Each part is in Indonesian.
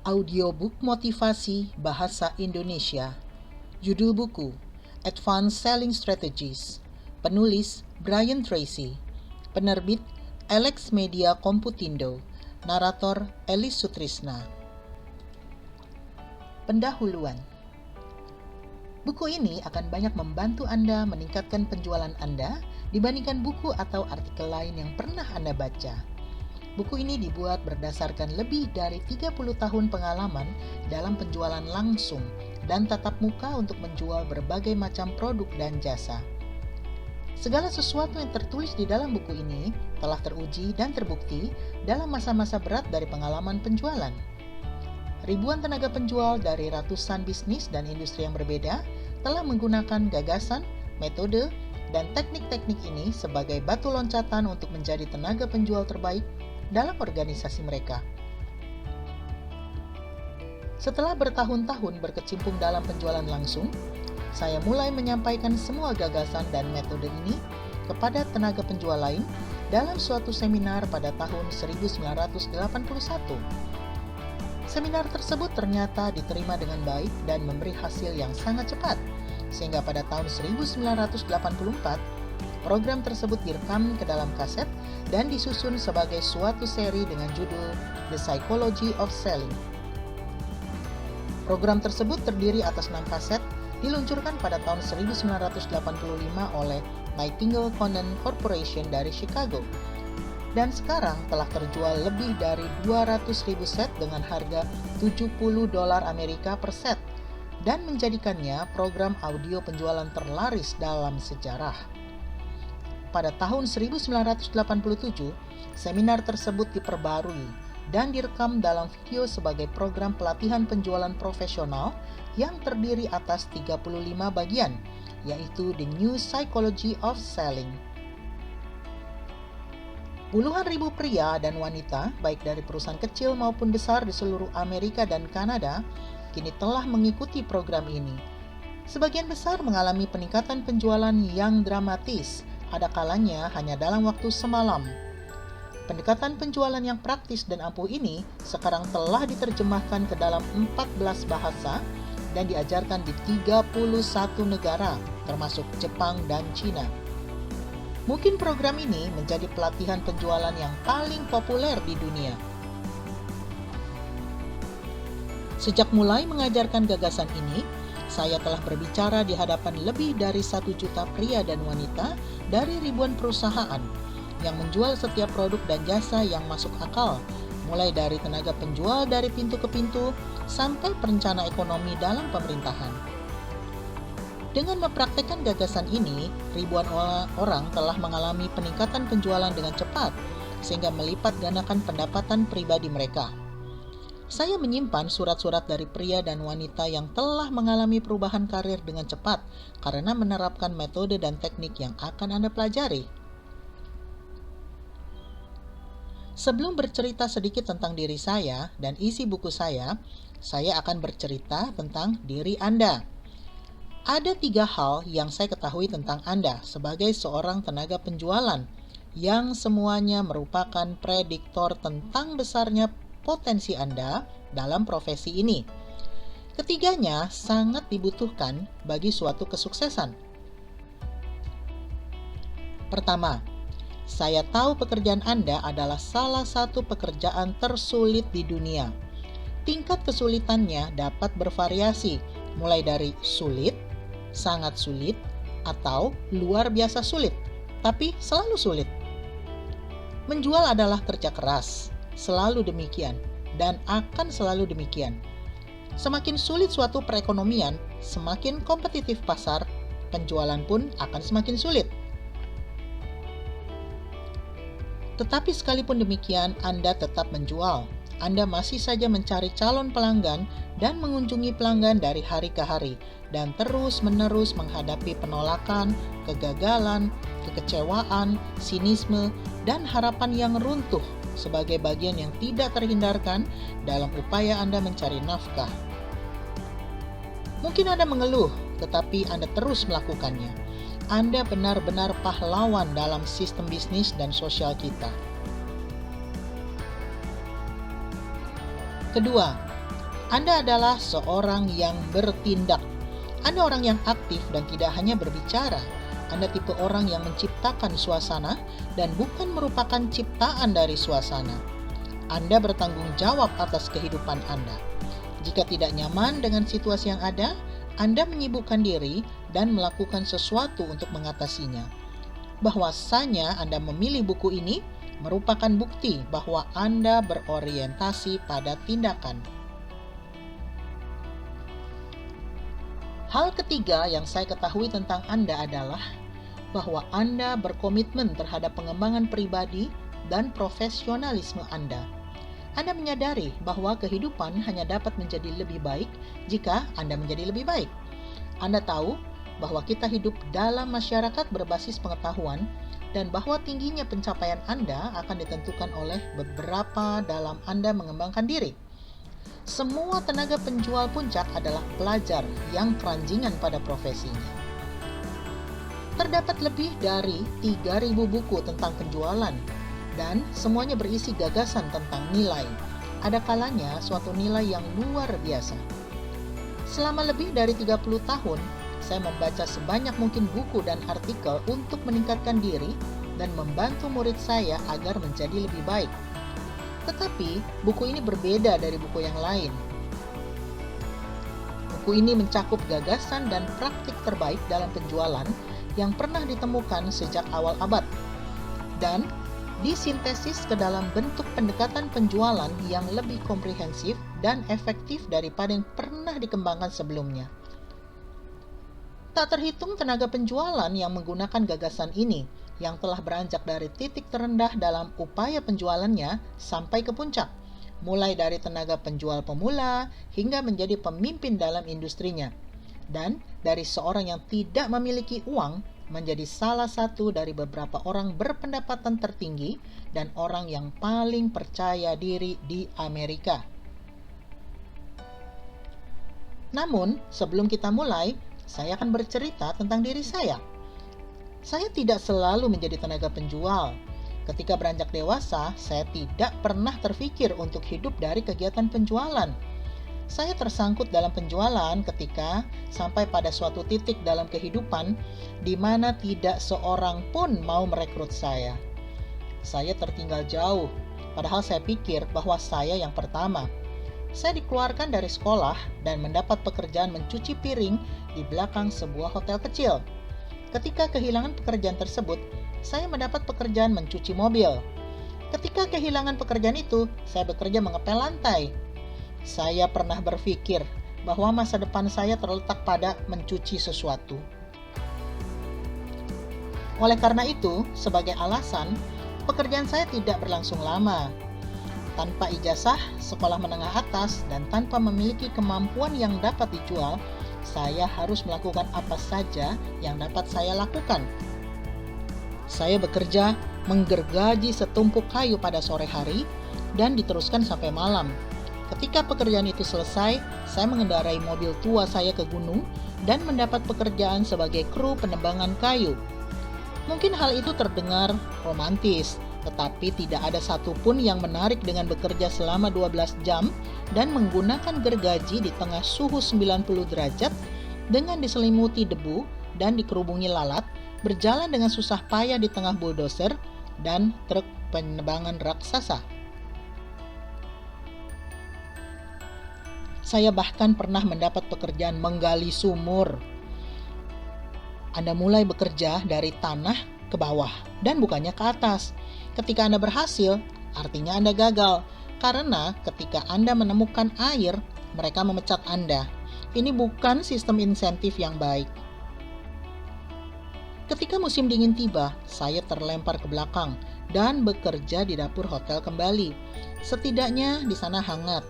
Audiobook motivasi bahasa Indonesia. Judul buku, Advanced Selling Strategies. Penulis, Brian Tracy. Penerbit, Alex Media Komputindo. Narator, Elis Sutrisna. Pendahuluan. Buku ini akan banyak membantu Anda meningkatkan penjualan Anda dibandingkan buku atau artikel lain yang pernah Anda baca. Buku ini dibuat berdasarkan lebih dari 30 tahun pengalaman dalam penjualan langsung dan tatap muka untuk menjual berbagai macam produk dan jasa. Segala sesuatu yang tertulis di dalam buku ini telah teruji dan terbukti dalam masa-masa berat dari pengalaman penjualan. Ribuan tenaga penjual dari ratusan bisnis dan industri yang berbeda telah menggunakan gagasan, metode, dan teknik-teknik ini sebagai batu loncatan untuk menjadi tenaga penjual terbaik dalam organisasi mereka. Setelah bertahun-tahun berkecimpung dalam penjualan langsung, saya mulai menyampaikan semua gagasan dan metode ini kepada tenaga penjual lain dalam suatu seminar pada tahun 1981. Seminar tersebut ternyata diterima dengan baik dan memberi hasil yang sangat cepat, sehingga pada tahun 1984, program tersebut direkam ke dalam kaset dan disusun sebagai suatu seri dengan judul The Psychology of Selling. Program tersebut terdiri atas 6 kaset, diluncurkan pada tahun 1985 oleh Nightingale Conant Corporation dari Chicago. Dan sekarang telah terjual lebih dari 200.000 set dengan harga $70 Amerika per set dan menjadikannya program audio penjualan terlaris dalam sejarah. Pada tahun 1987, seminar tersebut diperbarui dan direkam dalam video sebagai program pelatihan penjualan profesional yang terdiri atas 35 bagian, yaitu The New Psychology of Selling. Puluhan ribu pria dan wanita, baik dari perusahaan kecil maupun besar di seluruh Amerika dan Kanada, kini telah mengikuti program ini. Sebagian besar mengalami peningkatan penjualan yang dramatis, ada kalanya hanya dalam waktu semalam. Pendekatan penjualan yang praktis dan ampuh ini sekarang telah diterjemahkan ke dalam 14 bahasa dan diajarkan di 31 negara, termasuk Jepang dan Cina. Mungkin program ini menjadi pelatihan penjualan yang paling populer di dunia. Sejak mulai mengajarkan gagasan ini, saya telah berbicara di hadapan lebih dari 1 juta pria dan wanita dari ribuan perusahaan yang menjual setiap produk dan jasa yang masuk akal, mulai dari tenaga penjual dari pintu ke pintu sampai perencana ekonomi dalam pemerintahan. Dengan mempraktekkan gagasan ini, ribuan orang telah mengalami peningkatan penjualan dengan cepat, sehingga melipat gandakan pendapatan pribadi mereka. Saya menyimpan surat-surat dari pria dan wanita yang telah mengalami perubahan karir dengan cepat karena menerapkan metode dan teknik yang akan Anda pelajari. Sebelum bercerita sedikit tentang diri saya dan isi buku saya akan bercerita tentang diri Anda. Ada 3 hal yang saya ketahui tentang Anda sebagai seorang tenaga penjualan yang semuanya merupakan prediktor tentang besarnya potensi Anda dalam profesi ini. Ketiganya sangat dibutuhkan bagi suatu kesuksesan. Pertama, saya tahu pekerjaan Anda adalah salah satu pekerjaan tersulit di dunia. Tingkat kesulitannya dapat bervariasi, mulai dari sulit, sangat sulit, atau luar biasa sulit, tapi selalu sulit. Menjual adalah kerja keras, selalu demikian, dan akan selalu demikian. Semakin sulit suatu perekonomian, semakin kompetitif pasar, penjualan pun akan semakin sulit. Tetapi sekalipun demikian, Anda tetap menjual. Anda masih saja mencari calon pelanggan dan mengunjungi pelanggan dari hari ke hari, dan terus-menerus menghadapi penolakan, kegagalan, kekecewaan, sinisme, dan harapan yang runtuh sebagai bagian yang tidak terhindarkan dalam upaya Anda mencari nafkah. Mungkin Anda mengeluh, tetapi Anda terus melakukannya. Anda benar-benar pahlawan dalam sistem bisnis dan sosial kita. Kedua, Anda adalah seorang yang bertindak. Anda orang yang aktif dan tidak hanya berbicara. Anda tipe orang yang menciptakan suasana dan bukan merupakan ciptaan dari suasana. Anda bertanggung jawab atas kehidupan Anda. Jika tidak nyaman dengan situasi yang ada, Anda menyibukkan diri dan melakukan sesuatu untuk mengatasinya. Bahwasanya Anda memilih buku ini merupakan bukti bahwa Anda berorientasi pada tindakan. Hal ketiga yang saya ketahui tentang Anda adalah bahwa Anda berkomitmen terhadap pengembangan pribadi dan profesionalisme Anda. Anda menyadari bahwa kehidupan hanya dapat menjadi lebih baik jika Anda menjadi lebih baik. Anda tahu bahwa kita hidup dalam masyarakat berbasis pengetahuan dan bahwa tingginya pencapaian Anda akan ditentukan oleh beberapa dalam Anda mengembangkan diri. Semua tenaga penjual puncak adalah pelajar yang keranjingan pada profesinya. Terdapat lebih dari 3.000 buku tentang penjualan dan semuanya berisi gagasan tentang nilai. Ada kalanya suatu nilai yang luar biasa. Selama lebih dari 30 tahun, saya membaca sebanyak mungkin buku dan artikel untuk meningkatkan diri dan membantu murid saya agar menjadi lebih baik. Tetapi, buku ini berbeda dari buku yang lain. Buku ini mencakup gagasan dan praktik terbaik dalam penjualan yang pernah ditemukan sejak awal abad, dan disintesis ke dalam bentuk pendekatan penjualan yang lebih komprehensif dan efektif daripada yang pernah dikembangkan sebelumnya. Tak terhitung tenaga penjualan yang menggunakan gagasan ini, yang telah beranjak dari titik terendah dalam upaya penjualannya sampai ke puncak, mulai dari tenaga penjual pemula hingga menjadi pemimpin dalam industrinya, dan dari seorang yang tidak memiliki uang menjadi salah satu dari beberapa orang berpendapatan tertinggi dan orang yang paling percaya diri di Amerika. Namun, sebelum kita mulai, saya akan bercerita tentang diri saya. Saya tidak selalu menjadi tenaga penjual. Ketika beranjak dewasa, saya tidak pernah terfikir untuk hidup dari kegiatan penjualan. Saya tersangkut dalam penjualan ketika sampai pada suatu titik dalam kehidupan di mana tidak seorang pun mau merekrut saya. Saya tertinggal jauh, padahal saya pikir bahwa saya yang pertama. Saya dikeluarkan dari sekolah dan mendapat pekerjaan mencuci piring di belakang sebuah hotel kecil. Ketika kehilangan pekerjaan tersebut, saya mendapat pekerjaan mencuci mobil. Ketika kehilangan pekerjaan itu, saya bekerja mengepel lantai. Saya pernah berpikir bahwa masa depan saya terletak pada mencuci sesuatu. Oleh karena itu, sebagai alasan, pekerjaan saya tidak berlangsung lama. Tanpa ijazah, sekolah menengah atas, dan tanpa memiliki kemampuan yang dapat dijual, saya harus melakukan apa saja yang dapat saya lakukan. Saya bekerja menggergaji setumpuk kayu pada sore hari dan diteruskan sampai malam. Ketika pekerjaan itu selesai, saya mengendarai mobil tua saya ke gunung dan mendapat pekerjaan sebagai kru penebangan kayu. Mungkin hal itu terdengar romantis, tetapi tidak ada satupun yang menarik dengan bekerja selama 12 jam dan menggunakan gergaji di tengah suhu 90 derajat dengan diselimuti debu dan dikerubungi lalat, berjalan dengan susah payah di tengah bulldozer dan truk penebangan raksasa. Saya bahkan pernah mendapat pekerjaan menggali sumur. Anda mulai bekerja dari tanah ke bawah dan bukannya ke atas. Ketika Anda berhasil, artinya Anda gagal. Karena ketika Anda menemukan air, mereka memecat Anda. Ini bukan sistem insentif yang baik. Ketika musim dingin tiba, saya terlempar ke belakang dan bekerja di dapur hotel kembali. Setidaknya di sana hangat.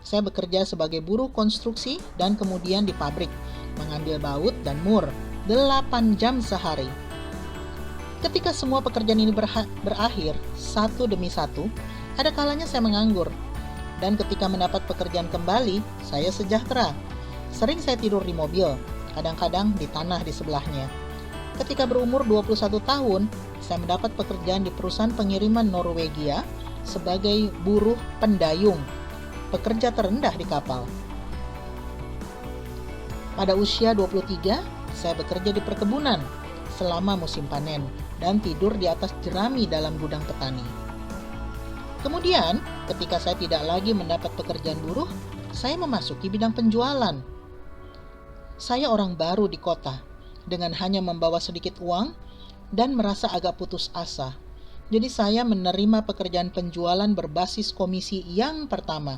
Saya bekerja sebagai buruh konstruksi dan kemudian di pabrik, mengambil baut dan mur, 8 jam sehari. Ketika semua pekerjaan ini berakhir, satu demi satu, ada kalanya saya menganggur. Dan ketika mendapat pekerjaan kembali, saya sejahtera. Sering saya tidur di mobil, kadang-kadang di tanah di sebelahnya. Ketika berumur 21 tahun, saya mendapat pekerjaan di perusahaan pengiriman Norwegia sebagai buruh pendayung. pekerja terendah di kapal. Pada usia 23, saya bekerja di perkebunan selama musim panen dan tidur di atas jerami dalam gudang petani. Kemudian, ketika saya tidak lagi mendapat pekerjaan buruh, saya memasuki bidang penjualan. Saya orang baru di kota, dengan hanya membawa sedikit uang dan merasa agak putus asa. Jadi saya menerima pekerjaan penjualan berbasis komisi yang pertama,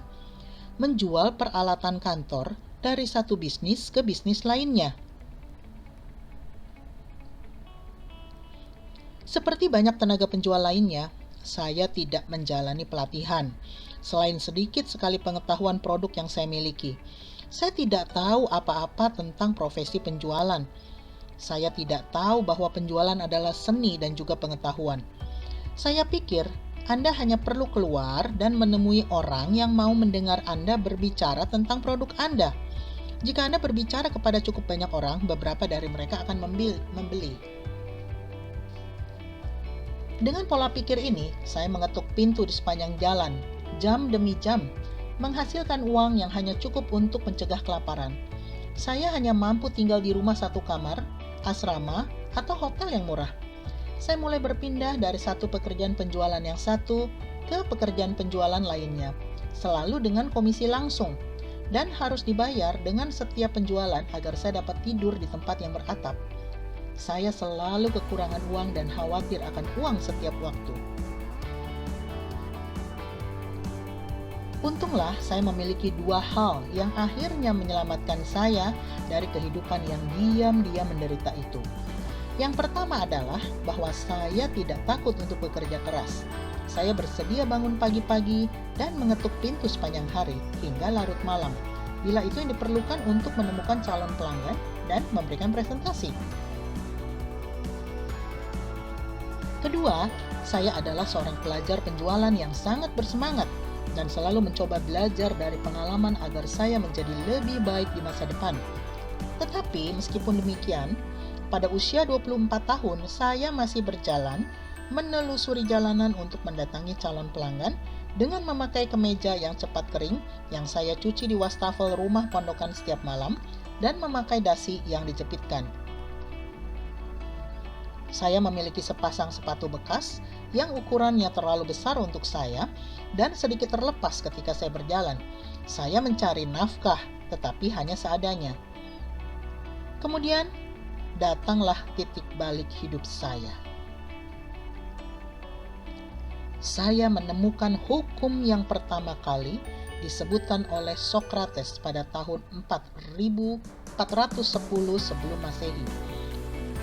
menjual peralatan kantor dari satu bisnis ke bisnis lainnya. Seperti banyak tenaga penjual lainnya, saya tidak menjalani pelatihan. Selain sedikit sekali pengetahuan produk yang saya miliki, saya tidak tahu apa-apa tentang profesi penjualan. Saya tidak tahu bahwa penjualan adalah seni dan juga pengetahuan. Saya pikir Anda hanya perlu keluar dan menemui orang yang mau mendengar Anda berbicara tentang produk Anda. Jika Anda berbicara kepada cukup banyak orang, beberapa dari mereka akan membeli. Dengan pola pikir ini, saya mengetuk pintu di sepanjang jalan, jam demi jam, menghasilkan uang yang hanya cukup untuk mencegah kelaparan. Saya hanya mampu tinggal di rumah satu kamar, asrama, atau hotel yang murah. Saya mulai berpindah dari satu pekerjaan penjualan yang satu ke pekerjaan penjualan lainnya, selalu dengan komisi langsung, dan harus dibayar dengan setiap penjualan agar saya dapat tidur di tempat yang beratap. Saya selalu kekurangan uang dan khawatir akan uang setiap waktu. Untunglah saya memiliki dua hal yang akhirnya menyelamatkan saya dari kehidupan yang diam-diam menderita itu. Yang pertama adalah bahwa saya tidak takut untuk bekerja keras. Saya bersedia bangun pagi-pagi dan mengetuk pintu sepanjang hari hingga larut malam, bila itu yang diperlukan untuk menemukan calon pelanggan dan memberikan presentasi. Kedua, saya adalah seorang pelajar penjualan yang sangat bersemangat dan selalu mencoba belajar dari pengalaman agar saya menjadi lebih baik di masa depan. Tetapi meskipun demikian, pada usia 24 tahun, saya masih berjalan, menelusuri jalanan untuk mendatangi calon pelanggan dengan memakai kemeja yang cepat kering yang saya cuci di wastafel rumah pondokan setiap malam dan memakai dasi yang dijepitkan. Saya memiliki sepasang sepatu bekas yang ukurannya terlalu besar untuk saya dan sedikit terlepas ketika saya berjalan. Saya mencari nafkah, tetapi hanya seadanya. Kemudian, datanglah titik balik hidup saya. Saya menemukan hukum yang pertama kali disebutkan oleh Sokrates pada tahun 4410 sebelum Masehi.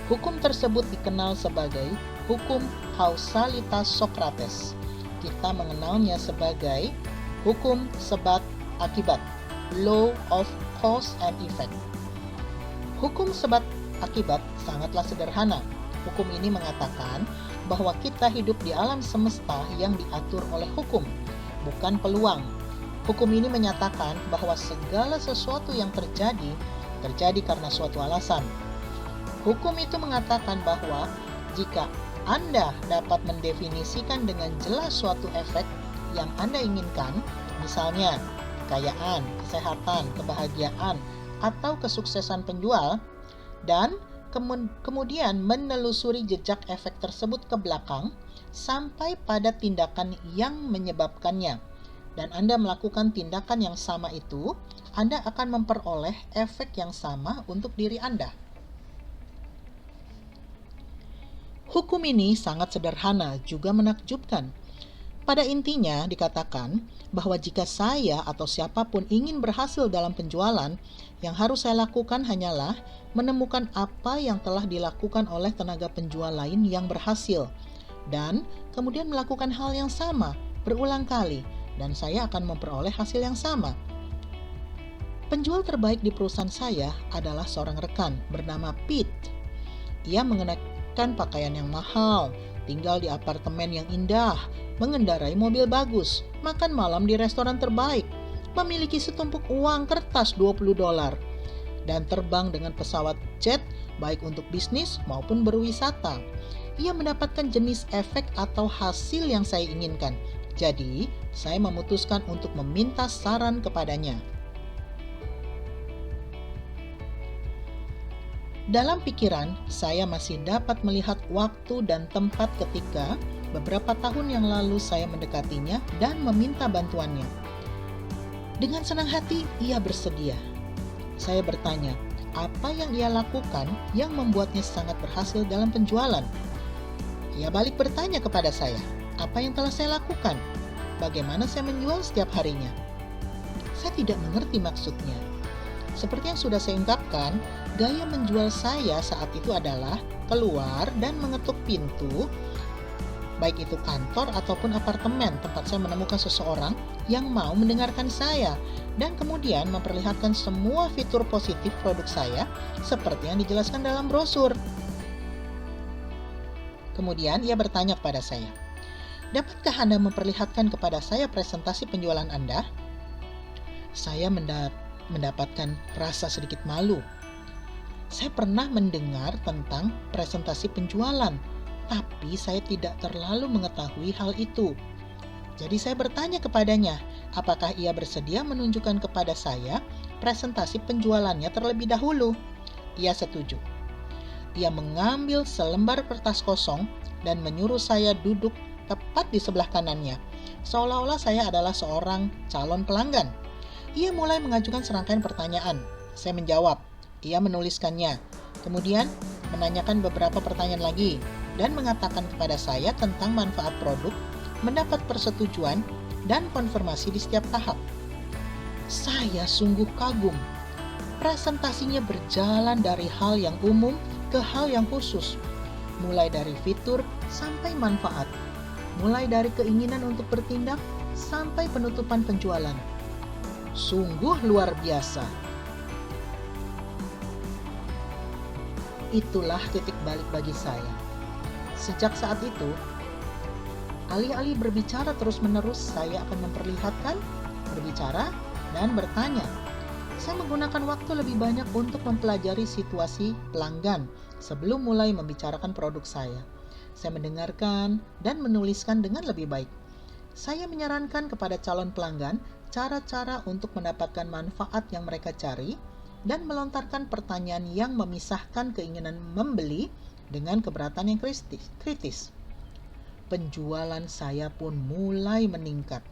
Hukum tersebut dikenal sebagai hukum kausalitas Sokrates. Kita mengenalnya sebagai hukum sebab akibat, law of cause and effect. Hukum sebab akibat sangatlah sederhana. Hukum ini mengatakan bahwa kita hidup di alam semesta yang diatur oleh hukum, bukan peluang. Hukum ini menyatakan bahwa segala sesuatu yang terjadi karena suatu alasan. Hukum itu mengatakan bahwa jika Anda dapat mendefinisikan dengan jelas suatu efek yang Anda inginkan, misalnya kekayaan, kesehatan, kebahagiaan, atau kesuksesan penjual, dan kemudian menelusuri jejak efek tersebut ke belakang sampai pada tindakan yang menyebabkannya, dan Anda melakukan tindakan yang sama itu, Anda akan memperoleh efek yang sama untuk diri Anda. Hukum ini sangat sederhana juga menakjubkan. Pada intinya dikatakan bahwa jika saya atau siapapun ingin berhasil dalam penjualan, yang harus saya lakukan hanyalah menemukan apa yang telah dilakukan oleh tenaga penjual lain yang berhasil, dan kemudian melakukan hal yang sama berulang kali, dan saya akan memperoleh hasil yang sama. Penjual terbaik di perusahaan saya adalah seorang rekan bernama Pete. Ia mengenakan pakaian yang mahal, tinggal di apartemen yang indah, mengendarai mobil bagus, makan malam di restoran terbaik, memiliki setumpuk uang kertas $20, dan terbang dengan pesawat jet baik untuk bisnis maupun berwisata. Ia mendapatkan jenis efek atau hasil yang saya inginkan, Jadi, saya memutuskan untuk meminta saran kepadanya. Dalam pikiran, saya masih dapat melihat waktu dan tempat ketika beberapa tahun yang lalu saya mendekatinya dan meminta bantuannya. Dengan senang hati, ia bersedia. Saya bertanya, apa yang ia lakukan yang membuatnya sangat berhasil dalam penjualan? Ia balik bertanya kepada saya, apa yang telah saya lakukan? Bagaimana saya menjual setiap harinya? Saya tidak mengerti maksudnya. Seperti yang sudah saya ungkapkan, gaya menjual saya saat itu adalah keluar dan mengetuk pintu, baik itu kantor ataupun apartemen tempat saya menemukan seseorang yang mau mendengarkan saya, dan kemudian memperlihatkan semua fitur positif produk saya seperti yang dijelaskan dalam brosur. Kemudian ia bertanya kepada saya, dapatkah Anda memperlihatkan kepada saya presentasi penjualan Anda? Saya mendapatkan rasa sedikit malu. Saya pernah mendengar tentang presentasi penjualan, tapi saya tidak terlalu mengetahui hal itu. Jadi saya bertanya kepadanya, apakah ia bersedia menunjukkan kepada saya presentasi penjualannya terlebih dahulu? Ia setuju. Ia mengambil selembar kertas kosong dan menyuruh saya duduk tepat di sebelah kanannya, seolah-olah saya adalah seorang calon pelanggan. Ia mulai mengajukan serangkaian pertanyaan. Saya menjawab. Ia menuliskannya. Kemudian menanyakan beberapa pertanyaan lagi dan mengatakan kepada saya tentang manfaat produk, mendapat persetujuan, dan konfirmasi di setiap tahap. Saya sungguh kagum. Presentasinya berjalan dari hal yang umum ke hal yang khusus, mulai dari fitur sampai manfaat, mulai dari keinginan untuk bertindak sampai penutupan penjualan. Sungguh luar biasa. Itulah titik balik bagi saya. Sejak saat itu, alih-alih berbicara terus-menerus, saya akan memperlihatkan, berbicara, dan bertanya. Saya menggunakan waktu lebih banyak untuk mempelajari situasi pelanggan sebelum mulai membicarakan produk saya. Saya mendengarkan dan menuliskan dengan lebih baik. Saya menyarankan kepada calon pelanggan cara-cara untuk mendapatkan manfaat yang mereka cari dan melontarkan pertanyaan yang memisahkan keinginan membeli dengan keberatan yang kritis. Penjualan saya pun mulai meningkat.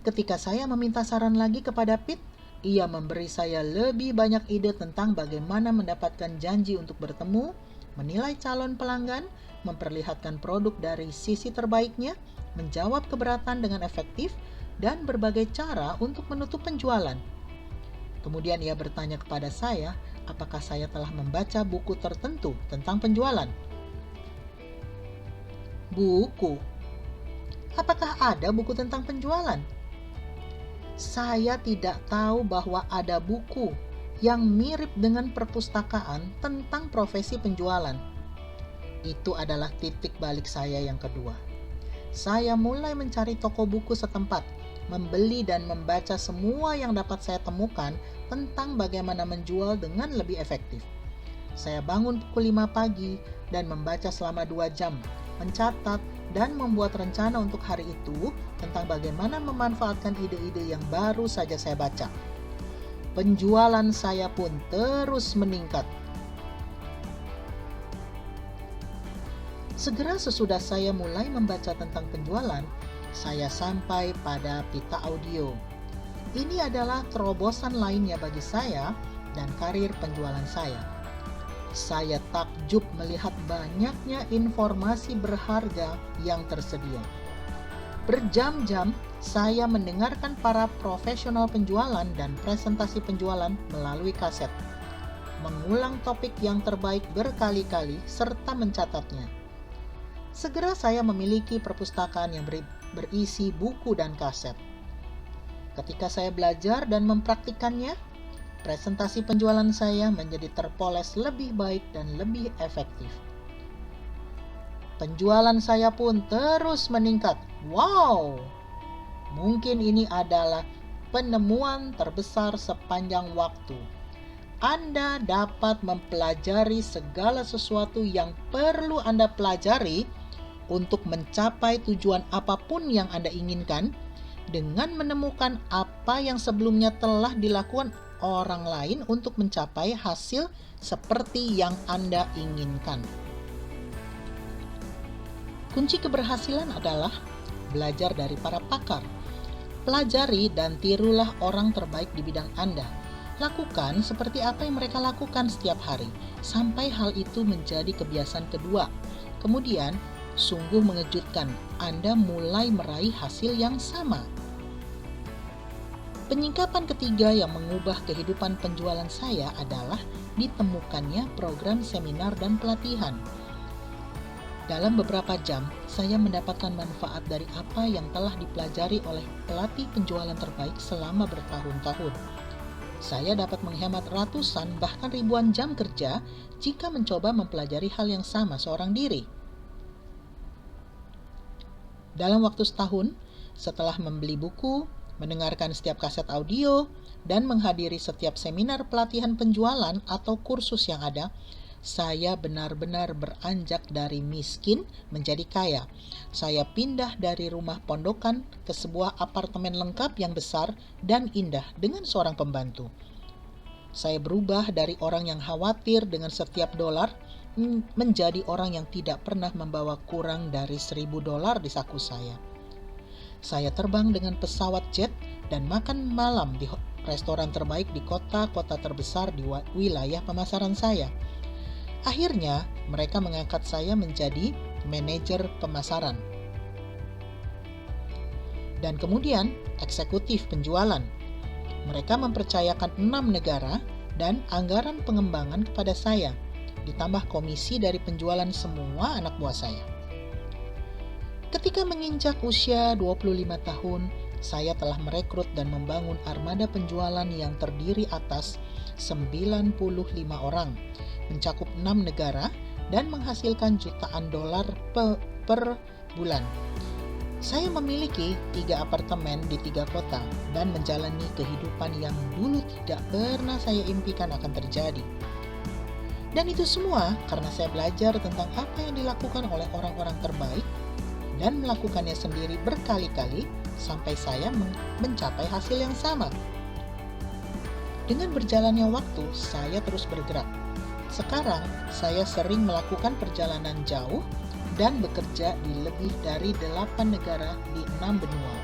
Ketika saya meminta saran lagi kepada Pete, ia memberi saya lebih banyak ide tentang bagaimana mendapatkan janji untuk bertemu, menilai calon pelanggan, memperlihatkan produk dari sisi terbaiknya, menjawab keberatan dengan efektif, dan berbagai cara untuk menutup penjualan. Kemudian ia bertanya kepada saya, apakah saya telah membaca buku tertentu tentang penjualan. Buku? Apakah ada buku tentang penjualan? Saya tidak tahu bahwa ada buku yang mirip dengan perpustakaan tentang profesi penjualan. Itu adalah titik balik saya yang kedua. Saya mulai mencari toko buku setempat, membeli dan membaca semua yang dapat saya temukan tentang bagaimana menjual dengan lebih efektif. Saya bangun pukul 5 pagi dan membaca selama 2 jam, mencatat dan membuat rencana untuk hari itu tentang bagaimana memanfaatkan ide-ide yang baru saja saya baca. Penjualan saya pun terus meningkat. Segera sesudah saya mulai membaca tentang penjualan, saya sampai pada pita audio. Ini adalah terobosan lainnya bagi saya dan karir penjualan saya. Saya takjub melihat banyaknya informasi berharga yang tersedia. Berjam-jam saya mendengarkan para profesional penjualan dan presentasi penjualan melalui kaset, mengulang topik yang terbaik berkali-kali serta mencatatnya. Segera saya memiliki perpustakaan yang berisi buku dan kaset. Ketika saya belajar dan mempraktikkannya, presentasi penjualan saya menjadi terpoles lebih baik dan lebih efektif. Penjualan saya pun terus meningkat. Wow! Mungkin ini adalah penemuan terbesar sepanjang waktu. Anda dapat mempelajari segala sesuatu yang perlu Anda pelajari untuk mencapai tujuan apapun yang Anda inginkan dengan menemukan apa yang sebelumnya telah dilakukan orang lain untuk mencapai hasil seperti yang Anda inginkan. Kunci keberhasilan adalah belajar dari para pakar. Pelajari dan tirulah orang terbaik di bidang Anda. Lakukan seperti apa yang mereka lakukan setiap hari, sampai hal itu menjadi kebiasaan kedua. Kemudian, sungguh mengejutkan, Anda mulai meraih hasil yang sama. Penyingkapan ketiga yang mengubah kehidupan penjualan saya adalah ditemukannya program seminar dan pelatihan. Dalam beberapa jam, saya mendapatkan manfaat dari apa yang telah dipelajari oleh pelatih penjualan terbaik selama bertahun-tahun. Saya dapat menghemat ratusan bahkan ribuan jam kerja jika mencoba mempelajari hal yang sama seorang diri. Dalam waktu setahun, setelah membeli buku, mendengarkan setiap kaset audio, dan menghadiri setiap seminar pelatihan penjualan atau kursus yang ada, saya benar-benar beranjak dari miskin menjadi kaya. Saya pindah dari rumah pondokan ke sebuah apartemen lengkap yang besar dan indah dengan seorang pembantu. Saya berubah dari orang yang khawatir dengan setiap dolar menjadi orang yang tidak pernah membawa kurang dari $1.000 di saku saya. Saya terbang dengan pesawat jet dan makan malam di restoran terbaik di kota-kota terbesar di wilayah pemasaran saya. Akhirnya, mereka mengangkat saya menjadi manajer pemasaran. Dan kemudian, eksekutif penjualan. Mereka mempercayakan 6 negara dan anggaran pengembangan kepada saya, ditambah komisi dari penjualan semua anak buah saya. Ketika menginjak usia 25 tahun, saya telah merekrut dan membangun armada penjualan yang terdiri atas 95 orang, mencakup 6 negara, dan menghasilkan jutaan dolar per bulan. Saya memiliki 3 apartemen di 3 kota dan menjalani kehidupan yang dulu tidak pernah saya impikan akan terjadi. Dan itu semua karena saya belajar tentang apa yang dilakukan oleh orang-orang terbaik dan melakukannya sendiri berkali-kali sampai saya mencapai hasil yang sama. Dengan berjalannya waktu, saya terus bergerak. Sekarang, saya sering melakukan perjalanan jauh dan bekerja di lebih dari 8 negara di 6 benua.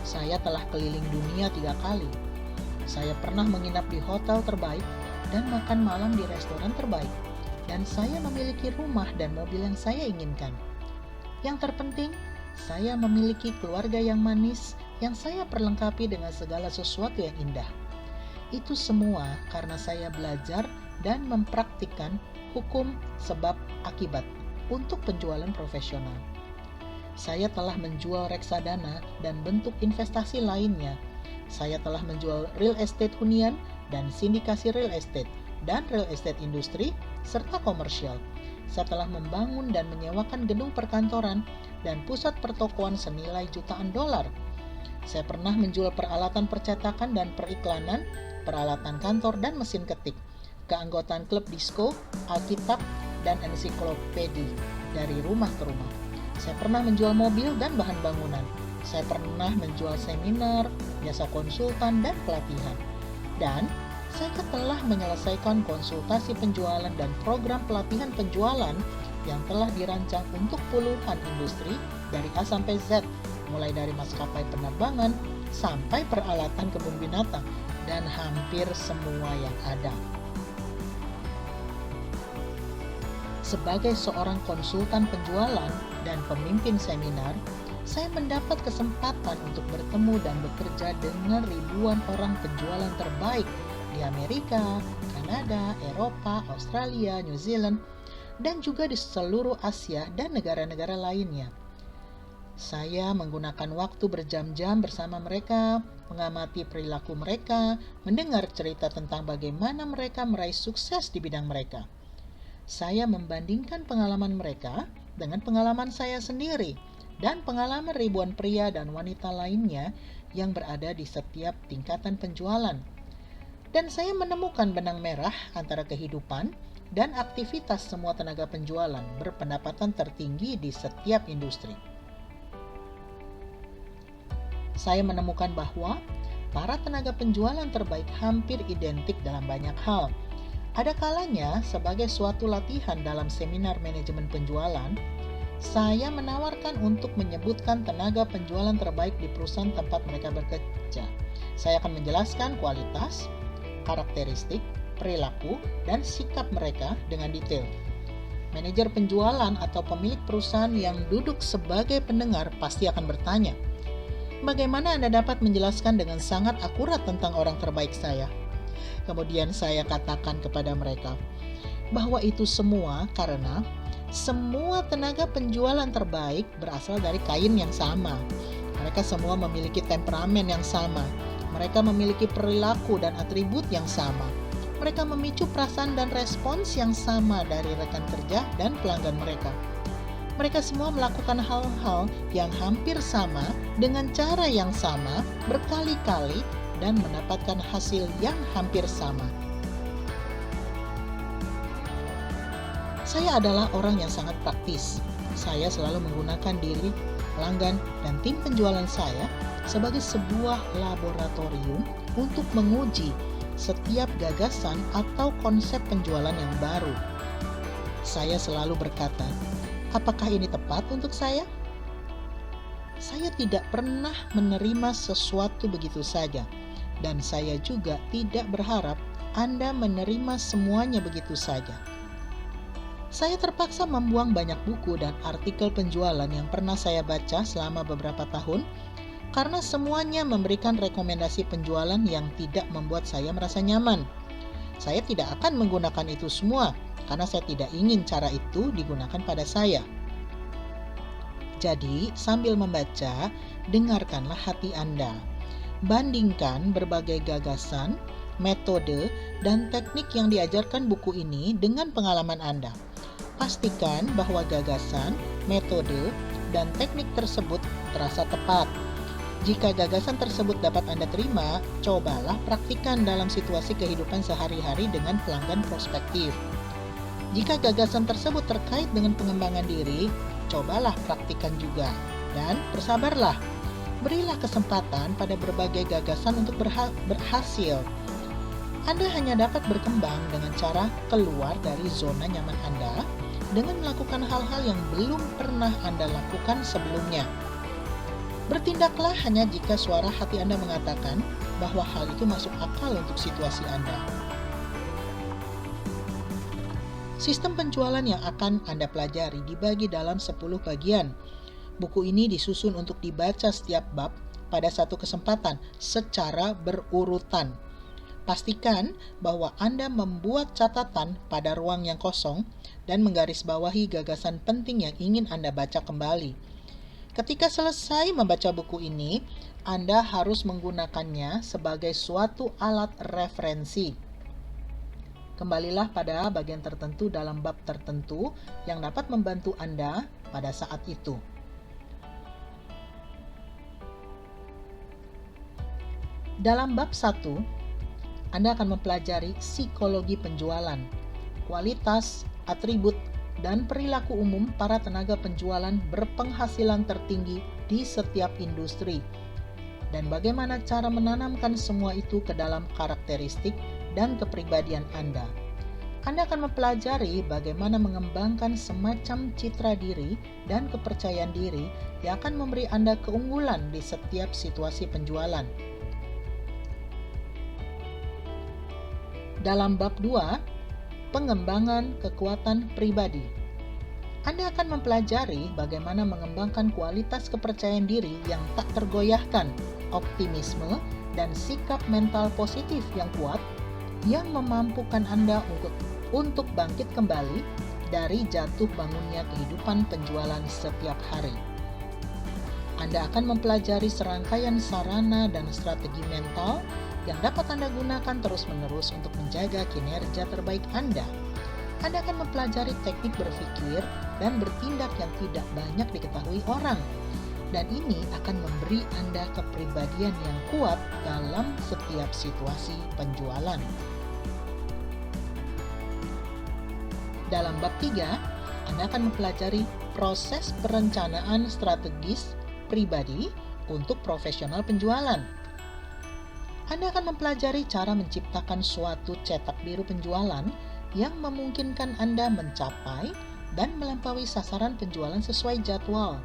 Saya telah keliling dunia 3 kali. Saya pernah menginap di hotel terbaik dan makan malam di restoran terbaik. Dan saya memiliki rumah dan mobil yang saya inginkan. Yang terpenting, saya memiliki keluarga yang manis yang saya perlengkapi dengan segala sesuatu yang indah. Itu semua karena saya belajar dan mempraktikkan hukum sebab akibat untuk penjualan profesional. Saya telah menjual reksadana dan bentuk investasi lainnya. Saya telah menjual real estate hunian dan sindikasi real estate dan real estate industri serta komersial. Saya telah membangun dan menyewakan gedung perkantoran dan pusat pertokoan senilai jutaan dolar. Saya pernah menjual peralatan percetakan dan periklanan, peralatan kantor dan mesin ketik, keanggotaan klub disko, alkitab, dan ensiklopedi dari rumah ke rumah. Saya pernah menjual mobil dan bahan bangunan. Saya pernah menjual seminar, jasa konsultan, dan pelatihan. Dan saya telah menyelesaikan konsultasi penjualan dan program pelatihan penjualan yang telah dirancang untuk puluhan industri dari A sampai Z, mulai dari maskapai penerbangan sampai peralatan kebun binatang dan hampir semua yang ada. Sebagai seorang konsultan penjualan dan pemimpin seminar, saya mendapat kesempatan untuk bertemu dan bekerja dengan ribuan orang penjualan terbaik di Amerika, Kanada, Eropa, Australia, New Zealand, dan juga di seluruh Asia dan negara-negara lainnya. Saya menggunakan waktu berjam-jam bersama mereka, mengamati perilaku mereka, mendengar cerita tentang bagaimana mereka meraih sukses di bidang mereka. Saya membandingkan pengalaman mereka dengan pengalaman saya sendiri dan pengalaman ribuan pria dan wanita lainnya yang berada di setiap tingkatan penjualan. Dan saya menemukan benang merah antara kehidupan dan aktivitas semua tenaga penjualan berpendapatan tertinggi di setiap industri. Saya menemukan bahwa para tenaga penjualan terbaik hampir identik dalam banyak hal. Ada kalanya, sebagai suatu latihan dalam seminar manajemen penjualan, saya menawarkan untuk menyebutkan tenaga penjualan terbaik di perusahaan tempat mereka bekerja. Saya akan menjelaskan kualitas, karakteristik, perilaku, dan sikap mereka dengan detail. Manajer penjualan atau pemilik perusahaan yang duduk sebagai pendengar pasti akan bertanya, bagaimana Anda dapat menjelaskan dengan sangat akurat tentang orang terbaik saya? Kemudian saya katakan kepada mereka bahwa itu semua karena semua tenaga penjualan terbaik berasal dari kain yang sama. Mereka semua memiliki temperamen yang sama. Mereka memiliki perilaku dan atribut yang sama. Mereka memicu perasaan dan respons yang sama dari rekan kerja dan pelanggan mereka. Mereka semua melakukan hal-hal yang hampir sama dengan cara yang sama berkali-kali dan mendapatkan hasil yang hampir sama. Saya adalah orang yang sangat praktis. Saya selalu menggunakan diri, pelanggan, dan tim penjualan saya sebagai sebuah laboratorium untuk menguji setiap gagasan atau konsep penjualan yang baru. Saya selalu berkata, apakah ini tepat untuk saya? Saya tidak pernah menerima sesuatu begitu saja, dan saya juga tidak berharap Anda menerima semuanya begitu saja. Saya terpaksa membuang banyak buku dan artikel penjualan yang pernah saya baca selama beberapa tahun, karena semuanya memberikan rekomendasi penjualan yang tidak membuat saya merasa nyaman. Saya tidak akan menggunakan itu semua, karena saya tidak ingin cara itu digunakan pada saya. Jadi, sambil membaca, dengarkanlah hati Anda. Bandingkan berbagai gagasan, metode, dan teknik yang diajarkan buku ini dengan pengalaman Anda. Pastikan bahwa gagasan, metode, dan teknik tersebut terasa tepat. Jika gagasan tersebut dapat Anda terima, cobalah praktikkan dalam situasi kehidupan sehari-hari dengan pelanggan prospektif. Jika gagasan tersebut terkait dengan pengembangan diri, cobalah praktikkan juga. Dan bersabarlah. Berilah kesempatan pada berbagai gagasan untuk berhasil. Anda hanya dapat berkembang dengan cara keluar dari zona nyaman Anda dengan melakukan hal-hal yang belum pernah Anda lakukan sebelumnya. Bertindaklah hanya jika suara hati Anda mengatakan bahwa hal itu masuk akal untuk situasi Anda. Sistem penjualan yang akan Anda pelajari dibagi dalam 10 bagian. Buku ini disusun untuk dibaca setiap bab pada satu kesempatan secara berurutan. Pastikan bahwa Anda membuat catatan pada ruang yang kosong dan menggarisbawahi gagasan penting yang ingin Anda baca kembali. Ketika selesai membaca buku ini, Anda harus menggunakannya sebagai suatu alat referensi. Kembalilah pada bagian tertentu dalam bab tertentu yang dapat membantu Anda pada saat itu. Dalam bab 1, Anda akan mempelajari psikologi penjualan, kualitas, atribut, dan perilaku umum para tenaga penjualan berpenghasilan tertinggi di setiap industri, dan bagaimana cara menanamkan semua itu ke dalam karakteristik dan kepribadian Anda. Anda akan mempelajari bagaimana mengembangkan semacam citra diri dan kepercayaan diri yang akan memberi Anda keunggulan di setiap situasi penjualan. Dalam bab 2, pengembangan kekuatan pribadi. Anda akan mempelajari bagaimana mengembangkan kualitas kepercayaan diri yang tak tergoyahkan, optimisme, dan sikap mental positif yang kuat yang memampukan Anda untuk bangkit kembali dari jatuh bangunnya kehidupan penjualan setiap hari. Anda akan mempelajari serangkaian sarana dan strategi mental yang dapat Anda gunakan terus-menerus untuk menjaga kinerja terbaik Anda. Anda akan mempelajari teknik berpikir dan bertindak yang tidak banyak diketahui orang. Dan ini akan memberi Anda kepribadian yang kuat dalam setiap situasi penjualan. Dalam bab 3, Anda akan mempelajari proses perencanaan strategis pribadi untuk profesional penjualan. Anda akan mempelajari cara menciptakan suatu cetak biru penjualan yang memungkinkan Anda mencapai dan melampaui sasaran penjualan sesuai jadwal.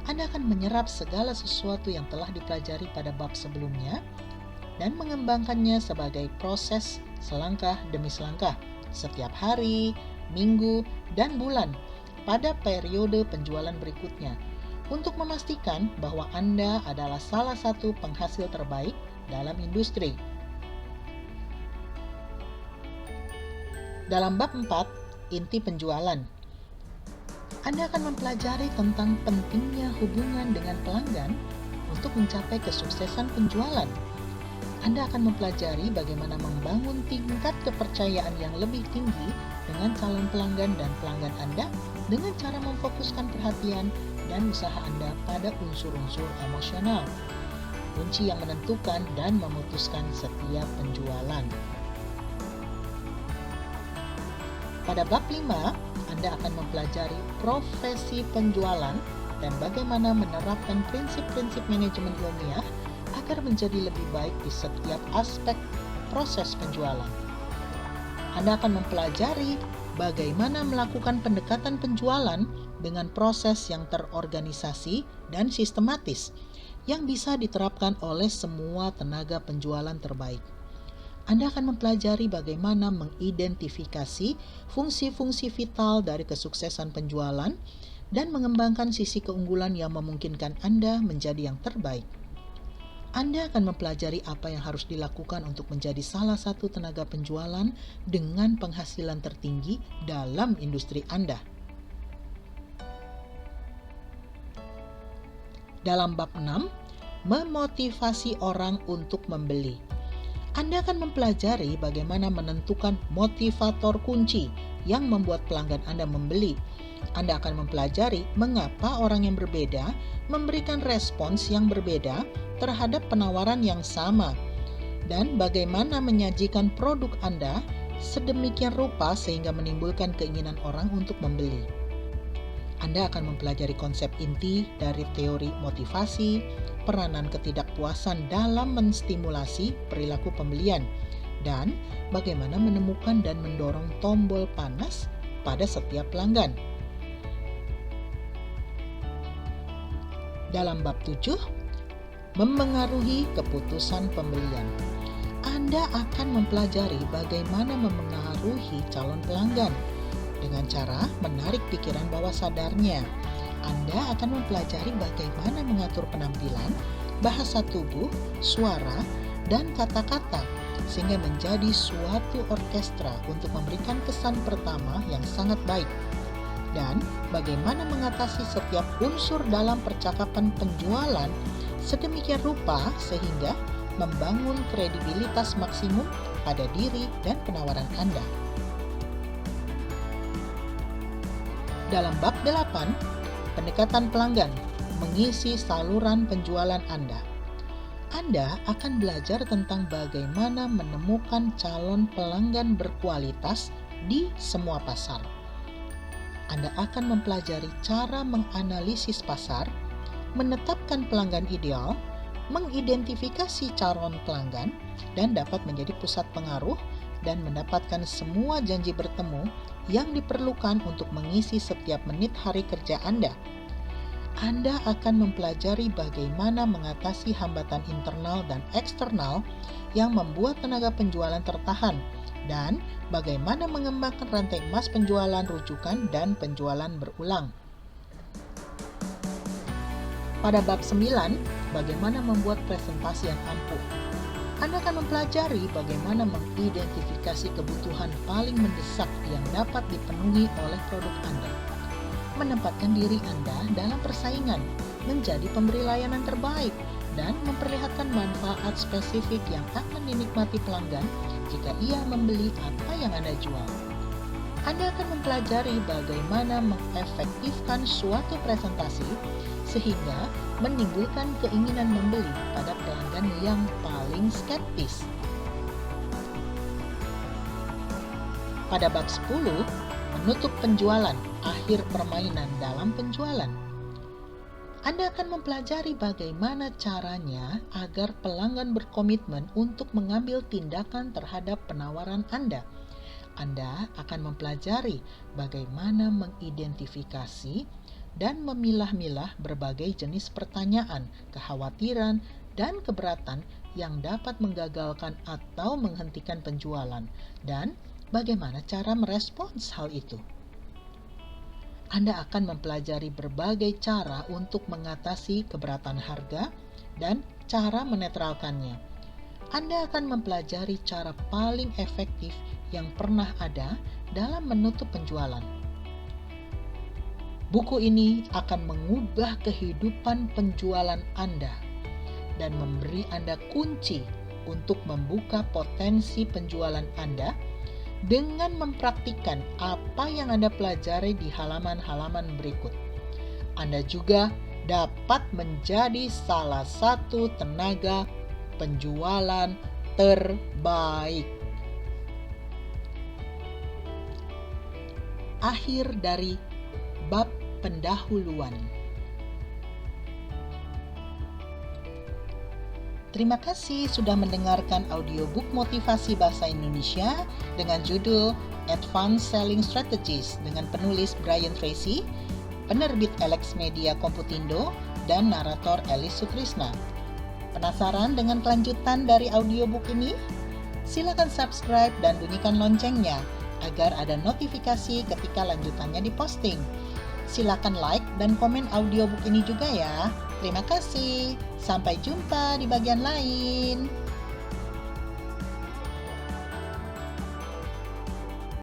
Anda akan menyerap segala sesuatu yang telah dipelajari pada bab sebelumnya dan mengembangkannya sebagai proses selangkah demi selangkah setiap hari, minggu, dan bulan pada periode penjualan berikutnya untuk memastikan bahwa Anda adalah salah satu penghasil terbaik dalam industri. Dalam bab 4, inti penjualan, Anda akan mempelajari tentang pentingnya hubungan dengan pelanggan untuk mencapai kesuksesan penjualan. Anda akan mempelajari bagaimana membangun tingkat kepercayaan yang lebih tinggi dengan calon pelanggan dan pelanggan Anda dengan cara memfokuskan perhatian dan usaha Anda pada unsur-unsur emosional, kunci yang menentukan dan memutuskan setiap penjualan. Pada bab 5, Anda akan mempelajari profesi penjualan dan bagaimana menerapkan prinsip-prinsip manajemen ilmiah agar menjadi lebih baik di setiap aspek proses penjualan. Anda akan mempelajari bagaimana melakukan pendekatan penjualan dengan proses yang terorganisasi dan sistematis yang bisa diterapkan oleh semua tenaga penjualan terbaik. Anda akan mempelajari bagaimana mengidentifikasi fungsi-fungsi vital dari kesuksesan penjualan dan mengembangkan sisi keunggulan yang memungkinkan Anda menjadi yang terbaik. Anda akan mempelajari apa yang harus dilakukan untuk menjadi salah satu tenaga penjualan dengan penghasilan tertinggi dalam industri Anda. Dalam bab 6, memotivasi orang untuk membeli. Anda akan mempelajari bagaimana menentukan motivator kunci yang membuat pelanggan Anda membeli. Anda akan mempelajari mengapa orang yang berbeda memberikan respons yang berbeda terhadap penawaran yang sama, dan bagaimana menyajikan produk Anda sedemikian rupa sehingga menimbulkan keinginan orang untuk membeli. Anda akan mempelajari konsep inti dari teori motivasi, peranan ketidakpuasan dalam menstimulasi perilaku pembelian, dan bagaimana menemukan dan mendorong tombol panas pada setiap pelanggan. Dalam bab 7, memengaruhi keputusan pembelian. Anda akan mempelajari bagaimana memengaruhi calon pelanggan dengan cara menarik pikiran bawah sadarnya. Anda akan mempelajari bagaimana mengatur penampilan, bahasa tubuh, suara, dan kata-kata sehingga menjadi suatu orkestra untuk memberikan kesan pertama yang sangat baik. Dan bagaimana mengatasi setiap unsur dalam percakapan penjualan sedemikian rupa sehingga membangun kredibilitas maksimum pada diri dan penawaran Anda. Dalam bab 8, pendekatan pelanggan mengisi saluran penjualan Anda. Anda akan belajar tentang bagaimana menemukan calon pelanggan berkualitas di semua pasar. Anda akan mempelajari cara menganalisis pasar, menetapkan pelanggan ideal, mengidentifikasi calon pelanggan, dan dapat menjadi pusat pengaruh dan mendapatkan semua janji bertemu yang diperlukan untuk mengisi setiap menit hari kerja Anda. Anda akan mempelajari bagaimana mengatasi hambatan internal dan eksternal yang membuat tenaga penjualan tertahan, dan bagaimana mengembangkan rantai emas penjualan rujukan dan penjualan berulang. Pada bab 9, bagaimana membuat presentasi yang ampuh. Anda akan mempelajari bagaimana mengidentifikasi kebutuhan paling mendesak yang dapat dipenuhi oleh produk Anda, menempatkan diri Anda dalam persaingan, menjadi pemberi layanan terbaik, dan memperlihatkan manfaat spesifik yang akan dinikmati pelanggan jika ia membeli apa yang Anda jual. Anda akan mempelajari bagaimana mengefektifkan suatu presentasi sehingga menimbulkan keinginan membeli pada pelanggan yang paling skeptis. Pada bab 10, menutup penjualan, akhir permainan dalam penjualan. Anda akan mempelajari bagaimana caranya agar pelanggan berkomitmen untuk mengambil tindakan terhadap penawaran Anda. Anda akan mempelajari bagaimana mengidentifikasi dan memilah-milah berbagai jenis pertanyaan, kekhawatiran, dan keberatan yang dapat menggagalkan atau menghentikan penjualan, dan bagaimana cara merespons hal itu. Anda akan mempelajari berbagai cara untuk mengatasi keberatan harga dan cara menetralkannya. Anda akan mempelajari cara paling efektif yang pernah ada dalam menutup penjualan. Buku ini akan mengubah kehidupan penjualan Anda dan memberi Anda kunci untuk membuka potensi penjualan Anda dengan mempraktikkan apa yang Anda pelajari di halaman-halaman berikut. Anda juga dapat menjadi salah satu tenaga penjualan terbaik. Akhir dari bab pendahuluan. Terima kasih sudah mendengarkan audiobook motivasi bahasa Indonesia dengan judul Advanced Selling Strategies dengan penulis Brian Tracy, penerbit Alex Media Komputindo, dan narator Elis Sutrisna. Penasaran dengan kelanjutan dari audiobook ini? Silakan subscribe dan bunyikan loncengnya agar ada notifikasi ketika lanjutannya diposting. Silakan like dan komen audiobook ini juga ya. Terima kasih. Sampai jumpa di bagian lain.